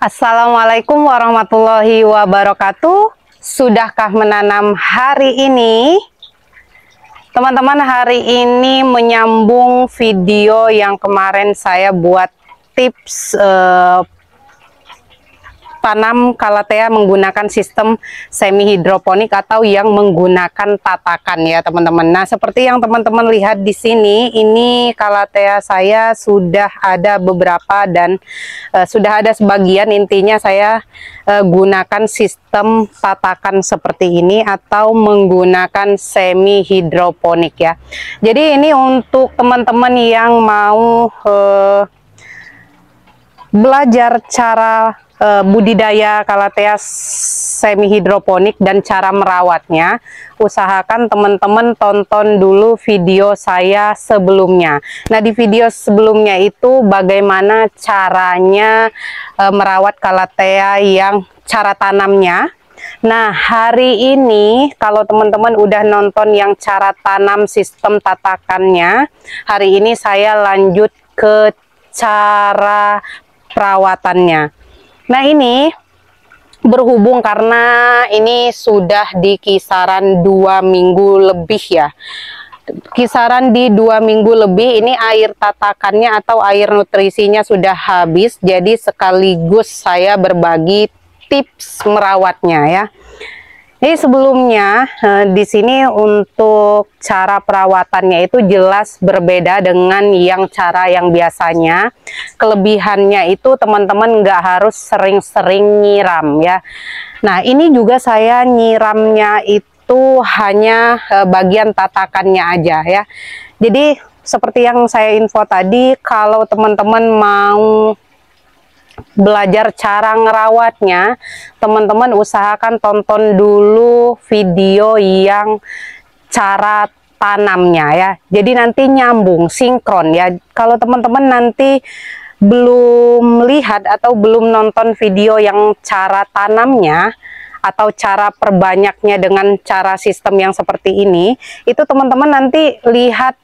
Assalamualaikum warahmatullahi wabarakatuh. Sudahkah menanam hari ini? Teman-teman, hari ini menyambung video yang kemarin saya buat tips tanam kalatea menggunakan sistem semi hidroponik atau yang menggunakan tatakan ya teman-teman. Nah, seperti yang teman-teman lihat di sini, ini kalatea saya sudah ada beberapa dan sudah ada sebagian. Intinya saya gunakan sistem tatakan seperti ini atau menggunakan semi hidroponik ya. Jadi ini untuk teman-teman yang mau belajar cara budidaya kalatea semi hidroponik dan cara merawatnya, usahakan teman-teman tonton dulu video saya sebelumnya. Nah, di video sebelumnya itu bagaimana caranya merawat kalatea yang cara tanamnya. Nah, hari ini kalau teman-teman udah nonton yang cara tanam sistem tatakannya, hari ini saya lanjut ke cara perawatannya. Nah, ini berhubung karena ini sudah di kisaran 2 minggu lebih ya, kisaran di 2 minggu lebih ini air tatakannya atau air nutrisinya sudah habis, jadi sekaligus saya berbagi tips merawatnya ya. Jadi sebelumnya di sini untuk cara perawatannya itu jelas berbeda dengan cara yang biasanya. Kelebihannya itu teman-teman nggak harus sering-sering nyiram ya. Nah, ini juga saya nyiramnya itu hanya bagian tatakannya aja ya. Jadi seperti yang saya info tadi, kalau teman-teman mau belajar cara ngerawatnya, teman-teman usahakan tonton dulu video yang cara tanamnya ya. Jadi nanti nyambung, sinkron ya. Kalau teman-teman nanti belum lihat atau belum nonton video yang cara tanamnya atau cara perbanyaknya dengan cara sistem yang seperti ini, itu teman-teman nanti lihat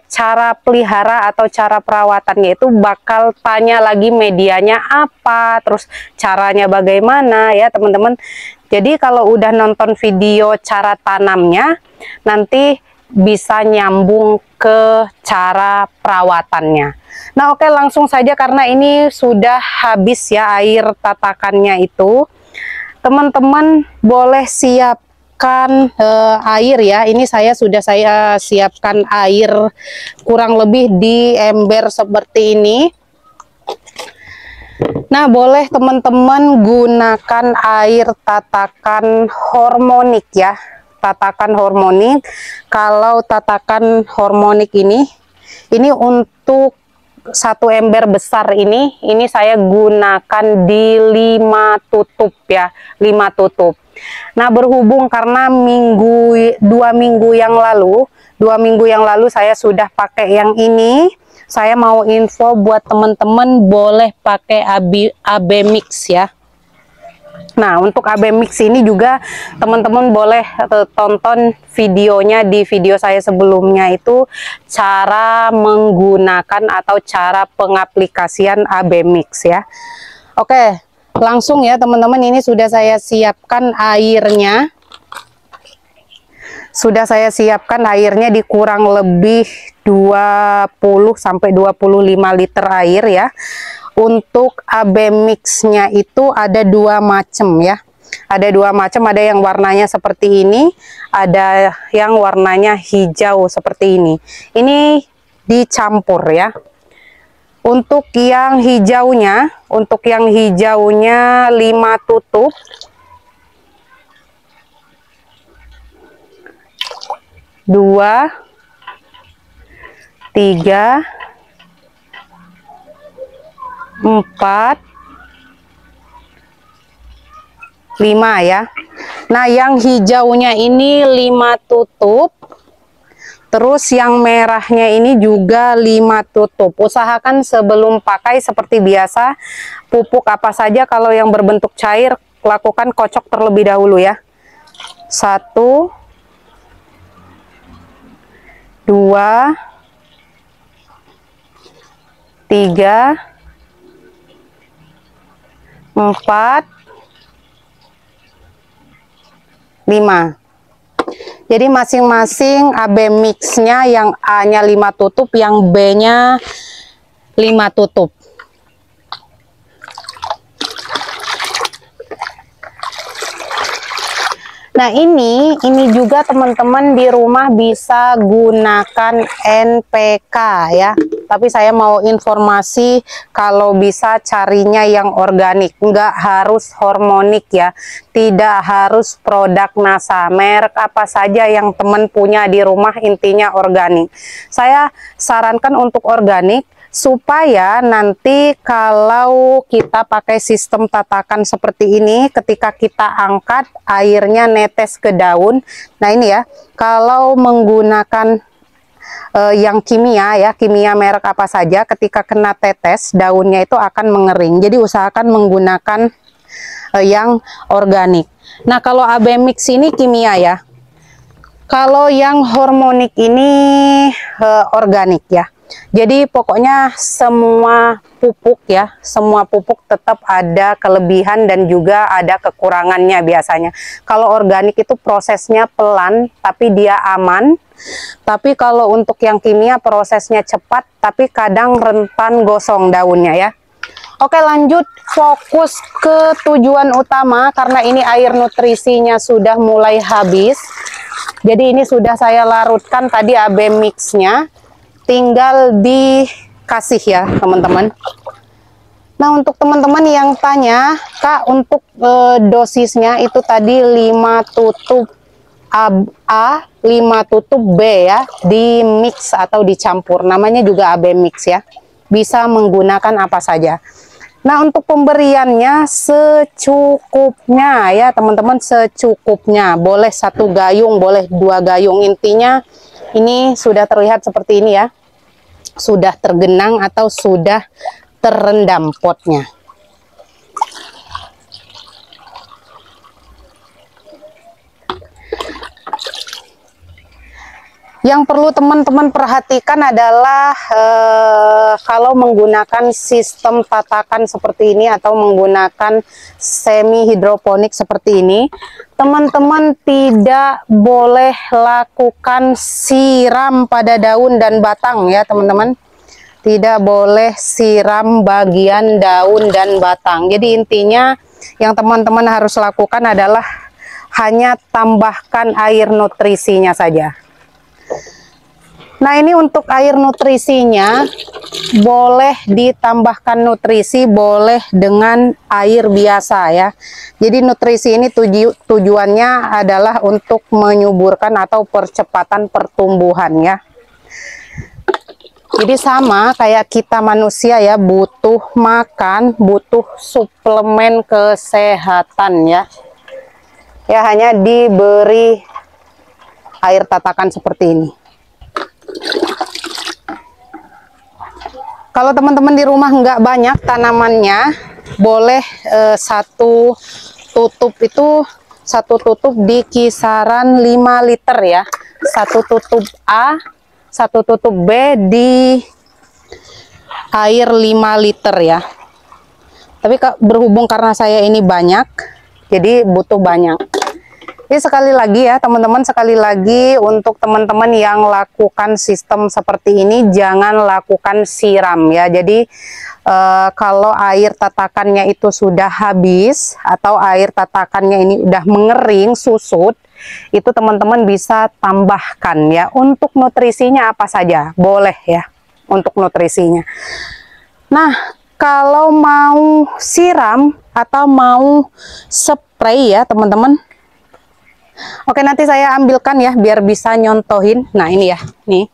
cara pelihara atau cara perawatannya itu bakal tanya lagi medianya apa, terus caranya bagaimana ya teman-teman. Jadi kalau udah nonton video cara tanamnya, nanti bisa nyambung ke cara perawatannya. Nah, oke, langsung saja karena ini sudah habis ya air tatakannya itu. Teman-teman boleh siap air ya. Ini saya siapkan air kurang lebih di ember seperti ini. Nah, boleh teman-teman gunakan air tatakan harmonik ya, tatakan harmonik. Kalau tatakan harmonik ini untuk satu ember besar ini saya gunakan di 5 tutup ya, 5 tutup. Nah, berhubung karena 2 minggu yang lalu saya sudah pakai yang ini, saya mau info buat teman-teman boleh pakai AB mix ya. Nah, untuk AB mix ini juga teman-teman boleh tonton videonya di video saya sebelumnya, itu cara menggunakan atau cara pengaplikasian AB mix ya. Oke, langsung ya teman-teman, ini sudah saya siapkan airnya. Sudah saya siapkan airnya di kurang lebih 20 sampai 25 liter air ya. Untuk AB mixnya itu ada 2 macam ya. Ada 2 macam, ada yang warnanya seperti ini, ada yang warnanya hijau seperti ini. Ini dicampur ya. Untuk yang hijaunya, 5 tutup. Dua, 3, 4, 5 ya. Nah, yang hijaunya ini 5 tutup. Terus yang merahnya ini juga 5 tutup. Usahakan sebelum pakai seperti biasa, pupuk apa saja kalau yang berbentuk cair, lakukan kocok terlebih dahulu ya. 1, 2, 3, 4, 5. Jadi masing-masing AB mixnya yang A-nya 5 tutup, yang B-nya 5 tutup. Nah ini juga teman-teman di rumah bisa gunakan NPK ya. Tapi saya mau informasi kalau bisa carinya yang organik, nggak harus hormonik ya. Tidak harus produk NASA, merek apa saja yang teman punya di rumah, intinya organik. Saya sarankan untuk organik, supaya nanti kalau kita pakai sistem tatakan seperti ini, ketika kita angkat airnya netes ke daun. Nah ini ya, kalau menggunakan yang kimia ya, kimia merek apa saja, ketika kena tetes daunnya itu akan mengering. Jadi usahakan menggunakan yang organik. Nah kalau AB mix ini kimia ya, kalau yang hormonik ini organik ya. Jadi pokoknya semua pupuk ya, semua pupuk tetap ada kelebihan dan juga ada kekurangannya biasanya. Kalau organik itu prosesnya pelan tapi dia aman. Tapi kalau untuk yang kimia prosesnya cepat tapi kadang rentan gosong daunnya ya. Oke, lanjut fokus ke tujuan utama, karena ini air nutrisinya sudah mulai habis. Jadi ini sudah saya larutkan tadi AB mixnya. Tinggal dikasih ya teman-teman. Nah untuk teman-teman yang tanya, Kak untuk dosisnya itu tadi 5 tutup A, 5 tutup B ya, di mix atau dicampur, namanya juga AB mix ya, bisa menggunakan apa saja. Nah untuk pemberiannya secukupnya ya teman-teman, secukupnya, boleh 1 gayung, boleh 2 gayung, intinya ini sudah terlihat seperti ini ya, sudah tergenang atau sudah terendam potnya. Yang perlu teman-teman perhatikan adalah kalau menggunakan sistem tatakan seperti ini atau menggunakan semi hidroponik seperti ini, teman-teman tidak boleh lakukan siram pada daun dan batang ya teman-teman. Tidak boleh siram bagian daun dan batang. Jadi intinya yang teman-teman harus lakukan adalah hanya tambahkan air nutrisinya saja. Nah ini untuk air nutrisinya boleh ditambahkan nutrisi, boleh dengan air biasa ya. Jadi nutrisi ini tujuannya adalah untuk menyuburkan atau percepatan pertumbuhan ya. Jadi sama kayak kita manusia ya, butuh makan, butuh suplemen kesehatan ya. Ya hanya diberi air tatakan seperti ini. Kalau teman-teman di rumah nggak banyak tanamannya, boleh 1 tutup itu, 1 tutup di kisaran 5 liter ya. 1 tutup A, 1 tutup B di air 5 liter ya. Tapi berhubung karena saya ini banyak, jadi butuh banyak. Jadi sekali lagi ya teman-teman, sekali lagi untuk teman-teman yang lakukan sistem seperti ini, jangan lakukan siram ya. Jadi kalau air tatakannya itu sudah habis atau air tatakannya ini udah mengering, susut, itu teman-teman bisa tambahkan ya. Untuk nutrisinya apa saja boleh ya, untuk nutrisinya. Nah kalau mau siram atau mau spray ya teman-teman, oke nanti saya ambilkan ya biar bisa nyontohin. Nah ini ya, nih.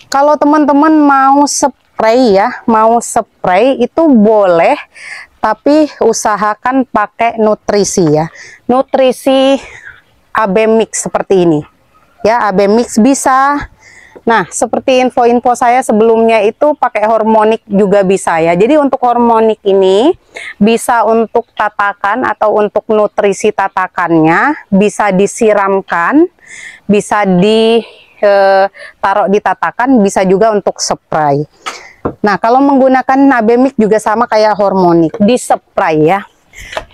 Kalau teman-teman mau spray ya, mau spray itu boleh, tapi usahakan pakai nutrisi ya. Nutrisi AB mix seperti ini. Ya, AB mix bisa. Nah, seperti info-info saya sebelumnya itu pakai hormonik juga bisa ya. Jadi untuk hormonik ini bisa untuk tatakan atau untuk nutrisi tatakannya, bisa disiramkan, bisa ditaruh di tatakan, bisa juga untuk spray. Nah, kalau menggunakan Abemix juga sama kayak Hormonic, di spray ya.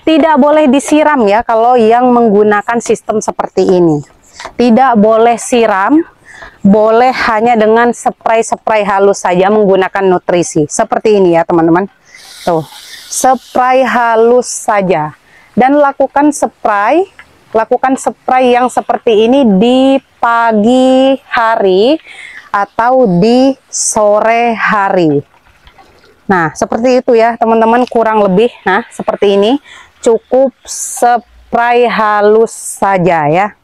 Tidak boleh disiram ya kalau yang menggunakan sistem seperti ini. Tidak boleh siram, boleh hanya dengan spray-spray halus saja menggunakan nutrisi. Seperti ini ya teman-teman. Tuh, spray halus saja. Dan lakukan spray yang seperti ini di pagi hari atau di sore hari. Nah, seperti itu ya teman-teman, kurang lebih. Nah, seperti ini. Cukup spray halus saja ya.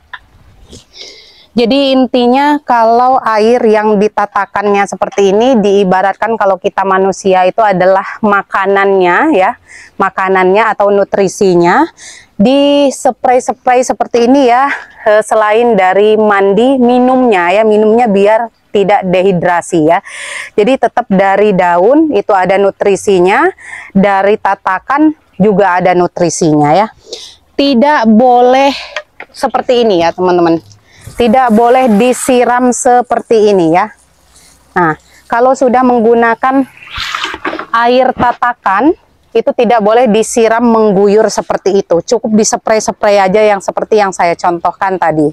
Jadi intinya kalau air yang ditatakannya seperti ini, diibaratkan kalau kita manusia itu adalah makanannya ya, makanannya atau nutrisinya. Di spray-spray seperti ini ya, selain dari mandi, minumnya ya, minumnya biar tidak dehidrasi ya. Jadi tetap dari daun itu ada nutrisinya, dari tatakan juga ada nutrisinya ya. Tidak boleh seperti ini ya teman-teman. Tidak boleh disiram seperti ini ya. Nah, kalau sudah menggunakan air tatakan, itu tidak boleh disiram mengguyur seperti itu. Cukup dispray-spray aja yang seperti yang saya contohkan tadi.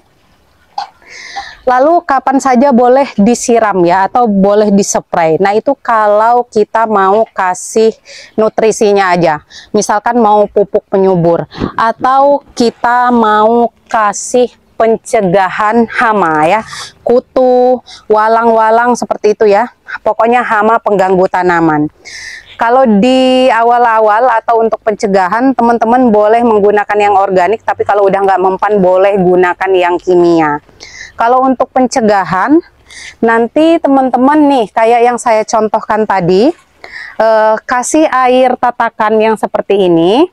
Lalu kapan saja boleh disiram ya, atau boleh dispray. Nah, itu kalau kita mau kasih nutrisinya aja. Misalkan mau pupuk penyubur, atau kita mau kasih pencegahan hama ya, kutu, walang-walang seperti itu ya. Pokoknya hama pengganggu tanaman. Kalau di awal-awal atau untuk pencegahan, teman-teman boleh menggunakan yang organik, tapi kalau udah nggak mempan boleh gunakan yang kimia. Kalau untuk pencegahan, nanti teman-teman nih, kayak yang saya contohkan tadi, kasih air tatakan yang seperti ini.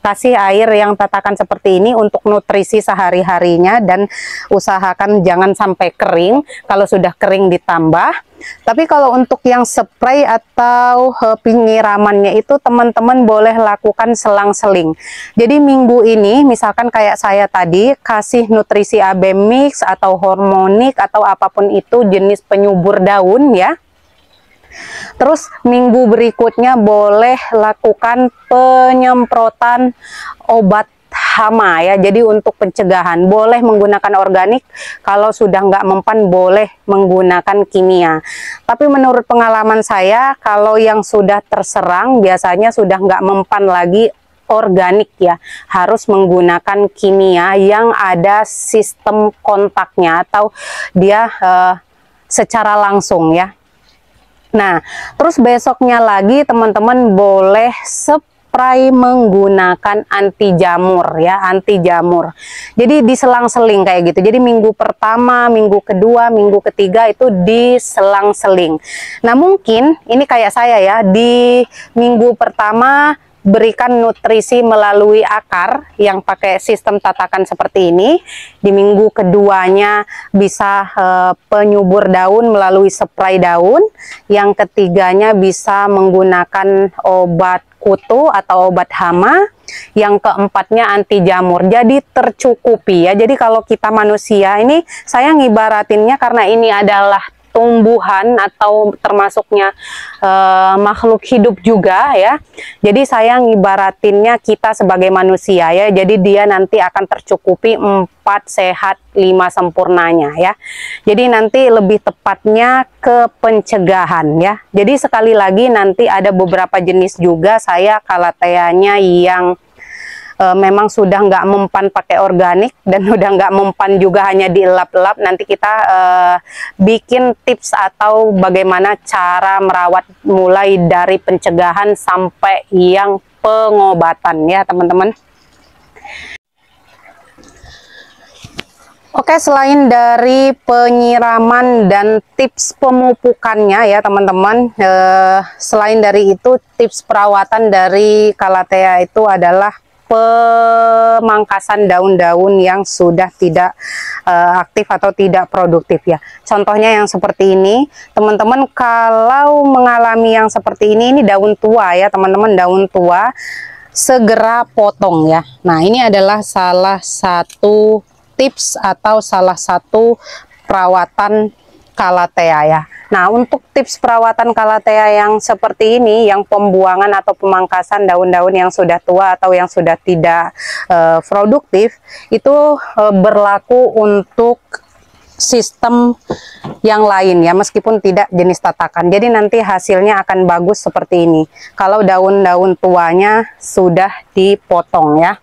Kasih air yang tatakan seperti ini untuk nutrisi sehari-harinya, dan usahakan jangan sampai kering. Kalau sudah kering ditambah. Tapi kalau untuk yang spray atau penyiramannya itu teman-teman boleh lakukan selang-seling. Jadi minggu ini misalkan kayak saya tadi kasih nutrisi Abemix atau Hormonic atau apapun itu jenis penyubur daun ya. Terus minggu berikutnya boleh lakukan penyemprotan obat hama ya. Jadi untuk pencegahan boleh menggunakan organik, kalau sudah nggak mempan boleh menggunakan kimia. Tapi menurut pengalaman saya, kalau yang sudah terserang biasanya sudah nggak mempan lagi organik ya, harus menggunakan kimia yang ada sistem kontaknya atau dia secara langsung ya. Nah, terus besoknya lagi teman-teman boleh spray menggunakan anti jamur ya, anti jamur. Jadi diselang-seling kayak gitu. Jadi minggu pertama, minggu kedua, minggu ketiga itu diselang-seling. Nah, mungkin ini kayak saya ya, di minggu pertama berikan nutrisi melalui akar yang pakai sistem tatakan seperti ini. Di minggu keduanya bisa penyubur daun melalui spray daun. Yang ketiganya bisa menggunakan obat kutu atau obat hama. Yang keempatnya anti jamur. Jadi tercukupi ya. Jadi kalau kita manusia ini, saya ngibaratinnya karena ini adalah tumbuhan atau termasuknya makhluk hidup juga ya. Jadi saya ngibaratinnya kita sebagai manusia ya. Jadi dia nanti akan tercukupi 4 sehat 5 sempurnanya ya. Jadi nanti lebih tepatnya ke pencegahan ya. Jadi sekali lagi nanti ada beberapa jenis juga saya kalateanya yang memang sudah nggak mempan pakai organik dan udah nggak mempan juga hanya dielap-elap. Nanti kita bikin tips atau bagaimana cara merawat mulai dari pencegahan sampai yang pengobatan ya teman-teman. Oke, selain dari penyiraman dan tips pemupukannya ya teman-teman, selain dari itu tips perawatan dari Calathea itu adalah pemangkasan daun-daun yang sudah tidak aktif atau tidak produktif ya. Contohnya yang seperti ini, teman-teman kalau mengalami yang seperti ini daun tua ya teman-teman, daun tua, segera potong ya. Nah, ini adalah salah satu tips atau salah satu perawatan Calathea ya. Nah, untuk tips perawatan Calathea yang seperti ini, yang pembuangan atau pemangkasan daun-daun yang sudah tua atau yang sudah tidak produktif, itu berlaku untuk sistem yang lain ya, meskipun tidak jenis tatakan. Jadi nanti hasilnya akan bagus seperti ini kalau daun-daun tuanya sudah dipotong ya.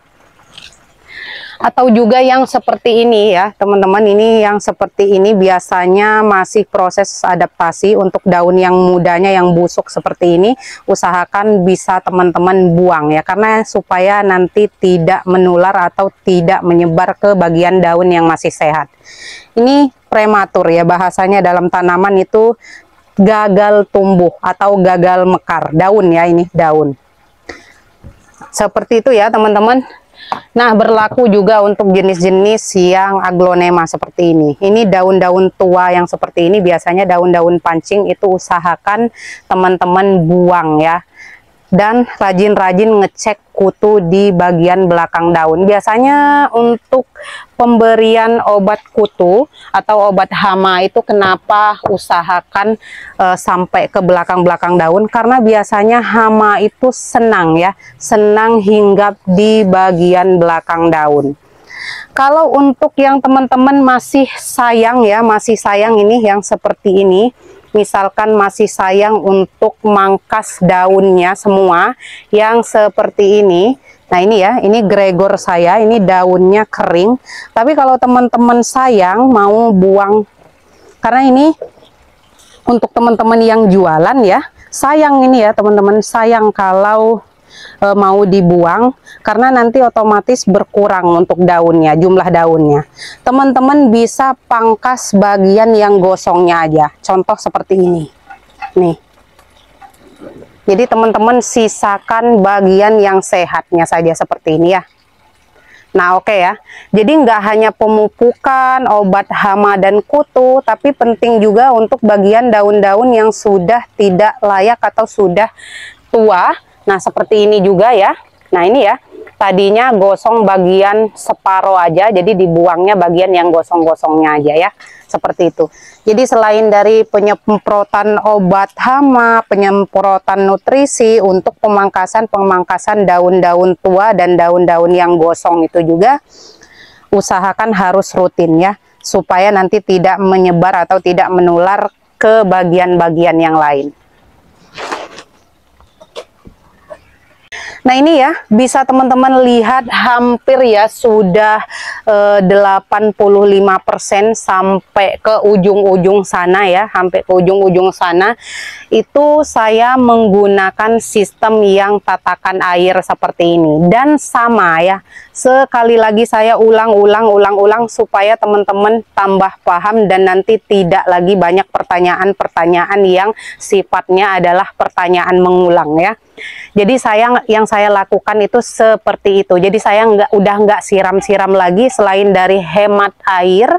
Atau juga yang seperti ini ya teman-teman, ini yang seperti ini biasanya masih proses adaptasi. Untuk daun yang mudanya yang busuk seperti ini, usahakan bisa teman-teman buang ya, karena supaya nanti tidak menular atau tidak menyebar ke bagian daun yang masih sehat. Ini prematur ya, bahasanya dalam tanaman itu gagal tumbuh atau gagal mekar daun ya, ini daun seperti itu ya teman-teman. Nah, berlaku juga untuk jenis-jenis yang aglonema seperti ini. Ini daun-daun tua yang seperti ini, biasanya daun-daun pancing, itu usahakan teman-teman buang ya. Dan rajin-rajin ngecek kutu di bagian belakang daun. Biasanya untuk pemberian obat kutu atau obat hama itu kenapa usahakan sampai ke belakang-belakang daun, karena biasanya hama itu senang ya, senang hinggap di bagian belakang daun. Kalau untuk yang teman-teman masih sayang ya, masih sayang ini yang seperti ini, misalkan masih sayang untuk mangkas daunnya semua yang seperti ini. Nah ini ya, ini Gregor saya, ini daunnya kering. Tapi kalau teman-teman sayang mau buang, karena ini untuk teman-teman yang jualan ya, sayang ini ya teman-teman, sayang kalau mau dibuang, karena nanti otomatis berkurang untuk daunnya, jumlah daunnya. Teman-teman bisa pangkas bagian yang gosongnya aja, contoh seperti ini nih. Jadi teman-teman sisakan bagian yang sehatnya saja seperti ini ya. Nah oke ya, jadi nggak hanya pemupukan, obat hama dan kutu, tapi penting juga untuk bagian daun-daun yang sudah tidak layak atau sudah tua. Nah seperti ini juga ya. Nah ini ya, tadinya gosong bagian separoh aja, jadi dibuangnya bagian yang gosong-gosongnya aja ya, seperti itu. Jadi selain dari penyemprotan obat hama, penyemprotan nutrisi, untuk pemangkasan daun-daun tua dan daun-daun yang gosong itu juga usahakan harus rutin ya, supaya nanti tidak menyebar atau tidak menular ke bagian-bagian yang lain. Nah ini ya, bisa teman-teman lihat hampir ya sudah 85% sampai ke ujung-ujung sana ya, sampai ke ujung-ujung sana. Itu saya menggunakan sistem yang tatakan air seperti ini. Dan sama ya, sekali lagi saya ulang supaya teman-teman tambah paham dan nanti tidak lagi banyak pertanyaan-pertanyaan yang sifatnya adalah pertanyaan mengulang ya. Jadi yang saya lakukan itu seperti itu. Jadi saya udah nggak siram-siram lagi, selain dari hemat air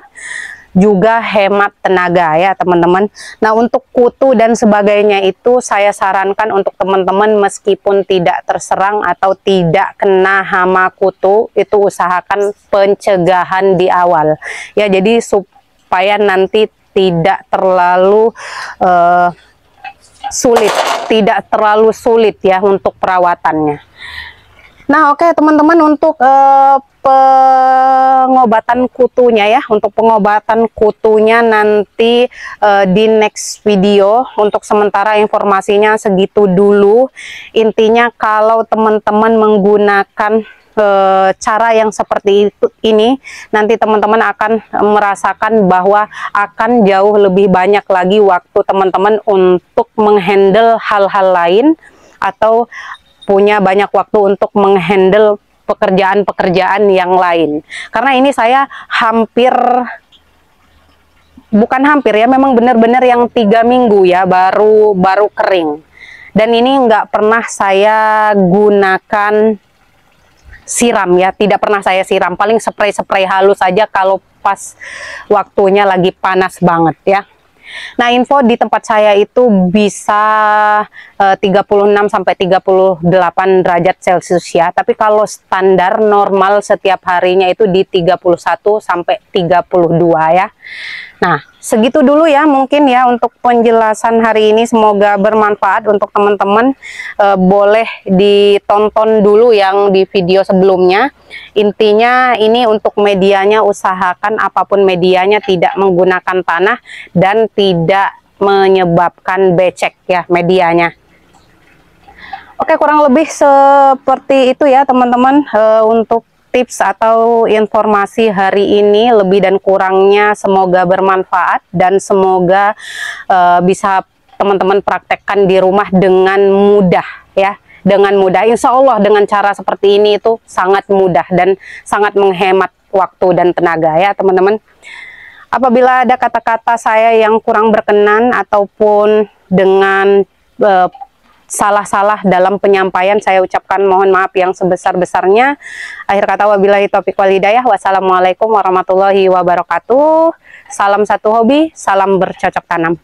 juga hemat tenaga ya teman-teman. Nah untuk kutu dan sebagainya itu saya sarankan untuk teman-teman meskipun tidak terserang atau tidak kena hama kutu, itu usahakan pencegahan di awal ya, jadi supaya nanti tidak terlalu tidak terlalu sulit ya untuk perawatannya. Nah oke teman-teman, untuk pengobatan kutunya ya, untuk pengobatan kutunya nanti di next video. Untuk sementara informasinya segitu dulu. Intinya kalau teman-teman menggunakan cara yang seperti ini, nanti teman-teman akan merasakan bahwa akan jauh lebih banyak lagi waktu teman-teman untuk menghandle hal-hal lain, atau punya banyak waktu untuk menghandle pekerjaan-pekerjaan yang lain. Karena ini saya bukan hampir ya, memang benar-benar yang 3 minggu ya baru kering. Dan ini nggak pernah saya gunakan siram ya, tidak pernah saya siram, paling spray-spray halus saja kalau pas waktunya lagi panas banget ya. Nah info di tempat saya itu bisa 36 sampai 38 derajat Celcius ya, tapi kalau standar normal setiap harinya itu di 31 sampai 32 ya. Nah, segitu dulu ya mungkin ya untuk penjelasan hari ini, semoga bermanfaat untuk teman-teman. Boleh ditonton dulu yang di video sebelumnya. Intinya ini untuk medianya, usahakan apapun medianya tidak menggunakan tanah dan tidak menyebabkan becek ya medianya. Oke, kurang lebih seperti itu ya teman-teman untuk tips atau informasi hari ini. Lebih dan kurangnya semoga bermanfaat dan semoga bisa teman-teman praktekkan di rumah dengan mudah ya, dengan mudah. Insya Allah dengan cara seperti ini itu sangat mudah dan sangat menghemat waktu dan tenaga ya teman-teman. Apabila ada kata-kata saya yang kurang berkenan ataupun dengan salah-salah dalam penyampaian, saya ucapkan mohon maaf yang sebesar-besarnya. Akhir kata, wabillahi taufiq wal hidayah. Wassalamualaikum warahmatullahi wabarakatuh. Salam satu hobi, salam bercocok tanam.